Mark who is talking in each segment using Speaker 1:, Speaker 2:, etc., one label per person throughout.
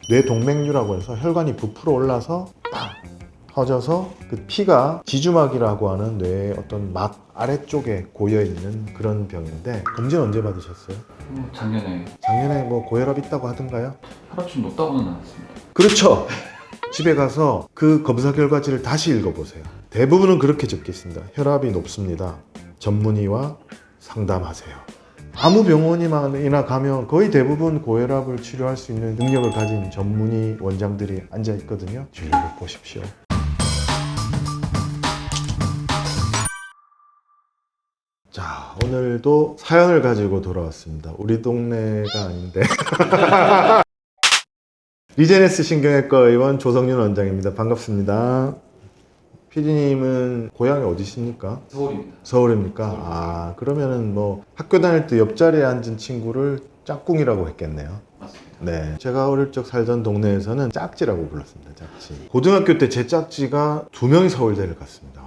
Speaker 1: 뇌동맥류라고 해서 혈관이 부풀어 올라서 딱 터져서 그 피가 지주막이라고 하는 뇌의 어떤 막 아래쪽에 고여있는 그런 병인데, 검진 언제 받으셨어요?
Speaker 2: 작년에
Speaker 1: 작년에 뭐 고혈압 있다고 하던가요?
Speaker 2: 혈압 좀 높다고는 않았습니다.
Speaker 1: 그렇죠. 집에 가서 그 검사 결과지를 다시 읽어보세요. 대부분은 그렇게 적혀 있습니다. 혈압이 높습니다. 전문의와 상담하세요. 아무 병원이나 가면 거의 대부분 고혈압을 치료할 수 있는 능력을 가진 전문의 원장들이 앉아 있거든요. 진료를 보십시오. 자, 오늘도 사연을 가지고 돌아왔습니다. 우리 동네가 아닌데. 리제네스 신경외과 의원 조성윤 원장입니다. 반갑습니다. PD님은 고향이 어디십니까?
Speaker 2: 서울입니다.
Speaker 1: 서울입니까? 아, 그러면은 뭐 학교 다닐 때 옆자리에 앉은 친구를 짝꿍이라고 했겠네요.
Speaker 2: 맞습니다.
Speaker 1: 네, 제가 어릴 적 살던 동네에서는 짝지라고 불렀습니다. 짝지. 고등학교 때 제 짝지가 2명이 서울대를 갔습니다.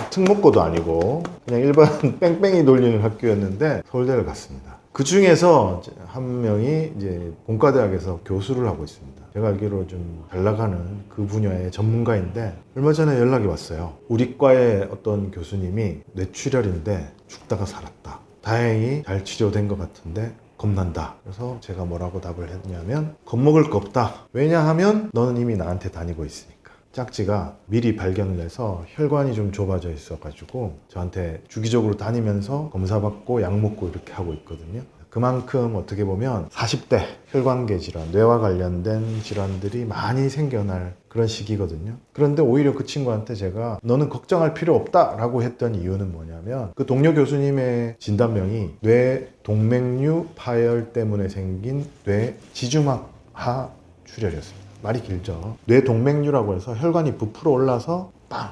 Speaker 1: 특목고도 아니고 그냥 일반 뺑뺑이 돌리는 학교였는데 서울대를 갔습니다. 그 중에서 한 명이 이제 본과대학에서 교수를 하고 있습니다. 제가 알기로 좀 잘 나가는 그 분야의 전문가인데 얼마 전에 연락이 왔어요. 우리 과의 어떤 교수님이 뇌출혈인데 죽다가 살았다. 다행히 잘 치료된 것 같은데 겁난다. 그래서 제가 뭐라고 답을 했냐면 겁먹을 거 없다. 왜냐하면 너는 이미 나한테 다니고 있으니까. 짝지가 미리 발견을 해서 혈관이 좀 좁아져 있어가지고 저한테 주기적으로 다니면서 검사받고 약 먹고 이렇게 하고 있거든요. 그만큼 어떻게 보면 40대 혈관계 질환, 뇌와 관련된 질환들이 많이 생겨날 그런 시기거든요. 그런데 오히려 그 친구한테 제가 너는 걱정할 필요 없다 라고 했던 이유는 뭐냐면 그 동료 교수님의 진단명이 뇌동맥류 파열 때문에 생긴 뇌지주막하 출혈이었습니다. 말이 길죠. 뇌동맥류라고 해서 혈관이 부풀어 올라서 빵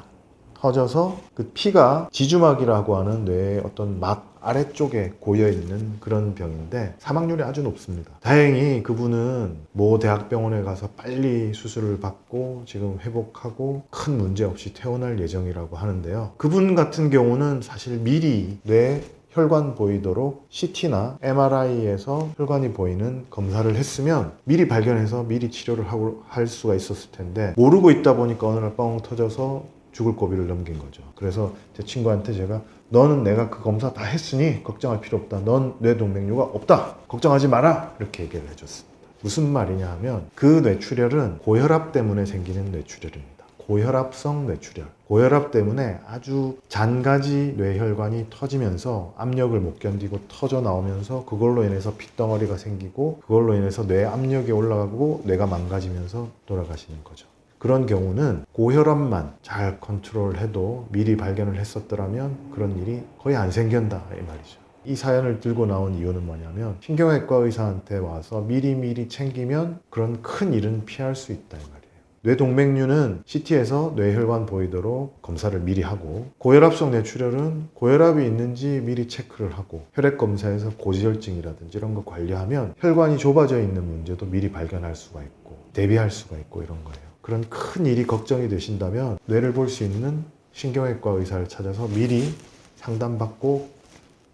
Speaker 1: 터져서 그 피가 지주막이라고 하는 뇌의 어떤 막 아래쪽에 고여있는 그런 병인데 사망률이 아주 높습니다. 다행히 그분은 모 대학병원에 가서 빨리 수술을 받고 지금 회복하고 큰 문제 없이 퇴원할 예정이라고 하는데요. 그분 같은 경우는 사실 미리 뇌 혈관 보이도록 CT나 MRI에서 혈관이 보이는 검사를 했으면 미리 발견해서 미리 치료를 할 수가 있었을 텐데 모르고 있다 보니까 어느 날 뻥 터져서 죽을 고비를 넘긴 거죠. 그래서 제 친구한테 제가 너는 내가 그 검사 다 했으니 걱정할 필요 없다. 넌 뇌동맥류가 없다. 걱정하지 마라. 이렇게 얘기를 해줬습니다. 무슨 말이냐 하면 그 뇌출혈은 고혈압 때문에 생기는 뇌출혈입니다. 고혈압성 뇌출혈. 고혈압 때문에 아주 잔가지 뇌혈관이 터지면서 압력을 못 견디고 터져 나오면서 그걸로 인해서 핏덩어리가 생기고 그걸로 인해서 뇌 압력이 올라가고 뇌가 망가지면서 돌아가시는 거죠. 그런 경우는 고혈압만 잘 컨트롤해도 미리 발견을 했었더라면 그런 일이 거의 안 생긴다 이 말이죠. 이 사연을 들고 나온 이유는 뭐냐면 신경외과 의사한테 와서 미리미리 챙기면 그런 큰 일은 피할 수 있다 이 말이에요. 뇌동맥류는 CT에서 뇌혈관 보이도록 검사를 미리 하고 고혈압성 뇌출혈은 고혈압이 있는지 미리 체크를 하고 혈액 검사에서 고지혈증이라든지 이런 거 관리하면 혈관이 좁아져 있는 문제도 미리 발견할 수가 있고 대비할 수가 있고 이런 거예요. 그런 큰 일이 걱정이 되신다면 뇌를 볼 수 있는 신경외과 의사를 찾아서 미리 상담받고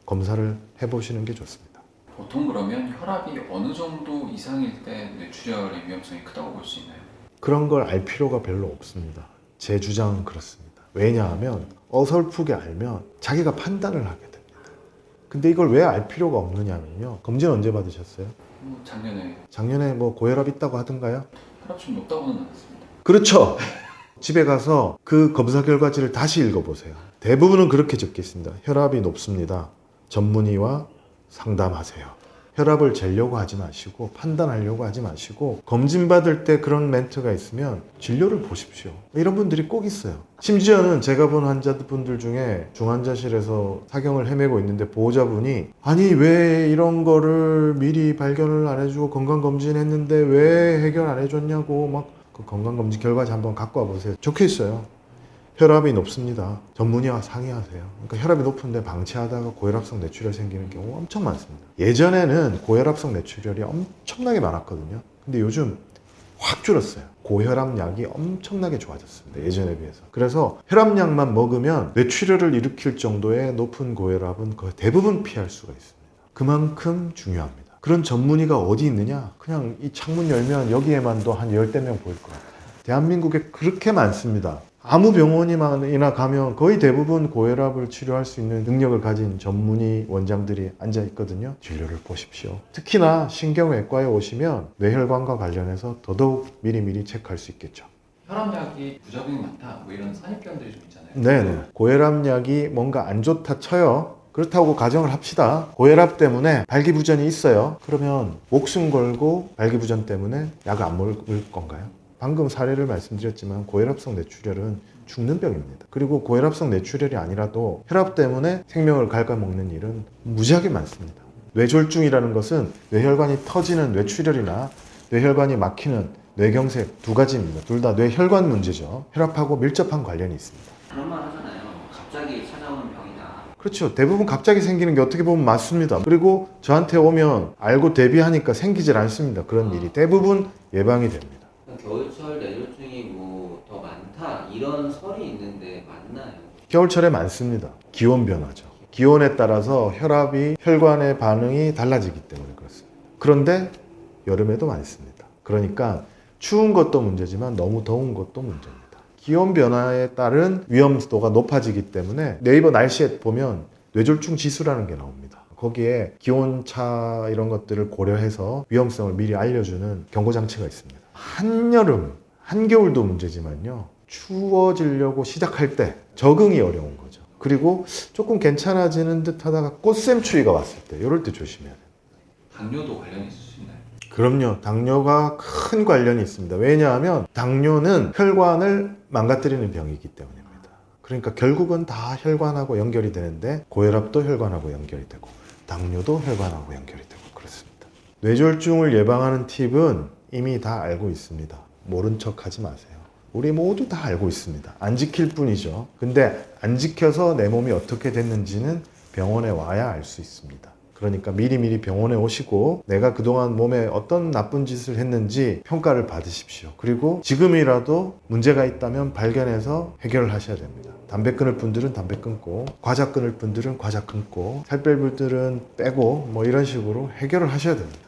Speaker 1: 검사를 해보시는 게 좋습니다.
Speaker 2: 보통 그러면 혈압이 어느 정도 이상일 때 뇌출혈의 위험성이 크다고 볼 수 있나요?
Speaker 1: 그런 걸 알 필요가 별로 없습니다. 제 주장은 그렇습니다. 왜냐하면 어설프게 알면 자기가 판단을 하게 됩니다. 근데 이걸 왜 알 필요가 없느냐면요. 검진 언제 받으셨어요? 작년에 뭐 고혈압 있다고 하던가요?
Speaker 2: 혈압 좀 높다고는 않았습니다.
Speaker 1: 그렇죠. 집에 가서 그 검사 결과지를 다시 읽어보세요. 대부분은 그렇게 적혀 있습니다. 혈압이 높습니다. 전문의와 상담하세요. 혈압을 재려고 하지 마시고 판단하려고 하지 마시고 검진 받을 때 그런 멘트가 있으면 진료를 보십시오. 이런 분들이 꼭 있어요. 심지어는 제가 본 환자분들 중에 중환자실에서 사경을 헤매고 있는데 보호자분이 아니 왜 이런 거를 미리 발견을 안 해주고 건강검진 했는데 왜 해결 안 해줬냐고 막 그 건강검진 결과지 한번 갖고 와보세요. 적혀 있어요. 혈압이 높습니다. 전문의와 상의하세요. 그러니까 혈압이 높은데 방치하다가 고혈압성 뇌출혈 생기는 경우가 엄청 많습니다. 예전에는 고혈압성 뇌출혈이 엄청나게 많았거든요. 근데 요즘 확 줄었어요. 고혈압약이 엄청나게 좋아졌습니다. 예전에 비해서. 그래서 혈압약만 먹으면 뇌출혈을 일으킬 정도의 높은 고혈압은 거의 대부분 피할 수가 있습니다. 그만큼 중요합니다. 그런 전문의가 어디 있느냐? 그냥 이 창문 열면 여기에만도 한 10대 명 보일 것 같아요. 대한민국에 그렇게 많습니다. 아무 병원이나 가면 거의 대부분 고혈압을 치료할 수 있는 능력을 가진 전문의 원장들이 앉아 있거든요. 진료를 보십시오. 특히나 신경외과에 오시면 뇌혈관과 관련해서 더더욱 미리미리 체크할 수 있겠죠.
Speaker 2: 혈압약이 부작용이 많다 뭐 이런 선입견들이 좀 있잖아요.
Speaker 1: 네네. 고혈압약이 뭔가 안 좋다 쳐요. 그렇다고 가정을 합시다. 고혈압 때문에 발기부전이 있어요. 그러면 목숨 걸고 발기부전 때문에 약을 안 먹을 건가요? 방금 사례를 말씀드렸지만 고혈압성 뇌출혈은 죽는 병입니다. 그리고 고혈압성 뇌출혈이 아니라도 혈압 때문에 생명을 갉아먹는 일은 무지하게 많습니다. 뇌졸중이라는 것은 뇌혈관이 터지는 뇌출혈이나 뇌혈관이 막히는 뇌경색 두 가지입니다. 둘 다 뇌혈관 문제죠. 혈압하고 밀접한 관련이 있습니다.
Speaker 3: 그런 말 하잖아요. 갑자기 찾아오는 병이다.
Speaker 1: 그렇죠. 대부분 갑자기 생기는 게 어떻게 보면 맞습니다. 그리고 저한테 오면 알고 대비하니까 생기질 않습니다. 그런 일이 대부분 예방이 됩니다.
Speaker 3: 겨울철 뇌졸중이 뭐 더 많다 이런 설이 있는데 맞나요?
Speaker 1: 겨울철에 많습니다. 기온 변화죠. 기온에 따라서 혈압이 혈관의 반응이 달라지기 때문에 그렇습니다. 그런데 여름에도 많습니다. 그러니까 추운 것도 문제지만 너무 더운 것도 문제입니다. 기온 변화에 따른 위험도가 높아지기 때문에 네이버 날씨에 보면 뇌졸중 지수라는 게 나옵니다. 거기에 기온차 이런 것들을 고려해서 위험성을 미리 알려주는 경고장치가 있습니다. 한여름, 한겨울도 문제지만요. 추워지려고 시작할 때 적응이 어려운 거죠. 그리고 조금 괜찮아지는 듯 하다가 꽃샘추위가 왔을 때 이럴 때 조심해야 돼요.
Speaker 2: 당뇨도 관련이 있을 수 있나요?
Speaker 1: 그럼요. 당뇨가 큰 관련이 있습니다. 왜냐하면 당뇨는 혈관을 망가뜨리는 병이기 때문입니다. 그러니까 결국은 다 혈관하고 연결이 되는데 고혈압도 혈관하고 연결이 되고 당뇨도 혈관하고 연결이 되고 그렇습니다. 뇌졸중을 예방하는 팁은 이미 다 알고 있습니다. 모른 척 하지 마세요. 우리 모두 다 알고 있습니다. 안 지킬 뿐이죠. 근데 안 지켜서 내 몸이 어떻게 됐는지는 병원에 와야 알 수 있습니다. 그러니까 미리미리 병원에 오시고 내가 그동안 몸에 어떤 나쁜 짓을 했는지 평가를 받으십시오. 그리고 지금이라도 문제가 있다면 발견해서 해결을 하셔야 됩니다. 담배 끊을 분들은 담배 끊고 과자 끊을 분들은 과자 끊고 살 뺄 분들은 빼고 뭐 이런 식으로 해결을 하셔야 됩니다.